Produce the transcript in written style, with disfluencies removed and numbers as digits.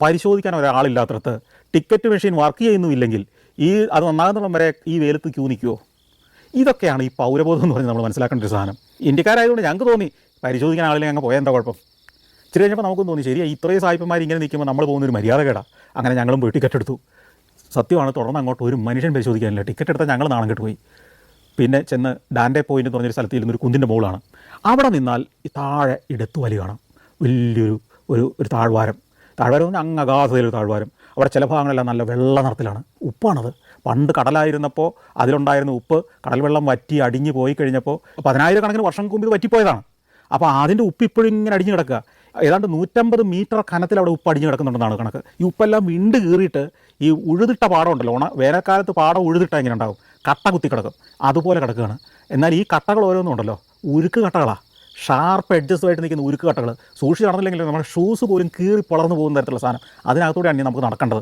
പരിശോധിക്കാൻ ഒരാളില്ലാത്തടത്ത് ticket machine work ചെയ്യുന്നുമില്ലെങ്കിൽ അത് നന്നാകുന്നിടം വരെ ഈ വെയിലത്ത് ക്യൂ നിൽക്കുമോ? ഇതൊക്കെയാണ് ഈ പൗരബോധം എന്ന് പറഞ്ഞ് നമ്മൾ മനസ്സിലാക്കേണ്ട ഒരു സാധനം. ഇന്ത്യക്കാരായതുകൊണ്ട് ഞങ്ങൾക്ക് തോന്നി പരിശോധിക്കാൻ ആളില്ലെങ്കിൽ അങ്ങ് പോയാൽ എന്താ കുഴപ്പം. ഇച്ചിരി കഴിഞ്ഞപ്പോൾ നമുക്കും തോന്നി ശരിയാ, ഇത്രയും സായിപ്പന്മാർ ഇങ്ങനെ നിൽക്കുമ്പോൾ നമ്മൾ പോകുന്നൊരു മര്യാദകേടാ. അങ്ങനെ ഞങ്ങളും പോയി ടിക്കറ്റ് എടുത്തു. സത്യമാണ്, തുടർന്ന് അങ്ങോട്ട് ഒരു മനുഷ്യൻ പരിശോധിക്കാനില്ല. ടിക്കറ്റ് എടുത്താൽ ഞങ്ങൾ നാണം കെട്ട് പോയി. പിന്നെ ചെന്ന് ഡാൻഡേ പോയിൻ്റ് എന്ന് പറഞ്ഞൊരു സ്ഥലത്ത് ഇരുന്നൊരു കുന്നിൻ്റെ മുകളാണ്. അവിടെ നിന്നാൽ ഈ താഴെ ഇടത്തുവലി കാണാം. വലിയൊരു ഒരു താഴ്വാരം എന്ന് പറഞ്ഞാൽ അങ്ങ് അഗാധതയിലൊരു താഴ്വാരം. അവിടെ ചില ഭാഗങ്ങളെല്ലാം നല്ല വെള്ള നിറത്തിലാണ്. ഉപ്പാണത്. പണ്ട് കടലായിരുന്നപ്പോൾ അതിലുണ്ടായിരുന്ന ഉപ്പ് കടൽ വെള്ളം വറ്റി അടിഞ്ഞ് പോയി കഴിഞ്ഞപ്പോൾ 10,000 വർഷം മുമ്പ് ഇത് വറ്റിപ്പോയതാണ്. അപ്പോൾ അതിൻ്റെ ഉപ്പ് ഇപ്പോഴും ഇങ്ങനെ അടിഞ്ഞ് കിടക്കുക. ഏതാണ്ട് 150 മീറ്റർ കനത്തിൽ അവിടെ ഉപ്പ് അടിഞ്ഞ് കിടക്കുന്നുണ്ടെന്നാണ് കണക്ക്. ഈ ഉപ്പെല്ലാം വിണ്ട് കീറിയിട്ട് ഈ ഉഴുതിട്ട പാടം ഉണ്ടല്ലോ, വേനൽക്കാലത്ത് പാടം ഉഴുതിട്ട ഇങ്ങനെ ഉണ്ടാകും, കട്ട കുത്തി കിടക്കും, അതുപോലെ കിടക്കുകയാണ്. എന്നാൽ ഈ കട്ടകൾ ഓരോന്നും ഉണ്ടല്ലോ ഉരുക്ക് കട്ടകളാണ്. ഷാർപ്പ് എഡ്ജസ്റ്റുമായിട്ട് നിൽക്കുന്ന ഉരുക്ക് കട്ടകൾ. സൂക്ഷിച്ച് നടന്നില്ലെങ്കിൽ നമ്മുടെ ഷൂസ് പോലും കീറി പൊളർന്നു പോകുന്ന തരത്തിലുള്ള സാധനം. അതിനകത്തൂടെയാണ് നമുക്ക് നടക്കേണ്ടത്.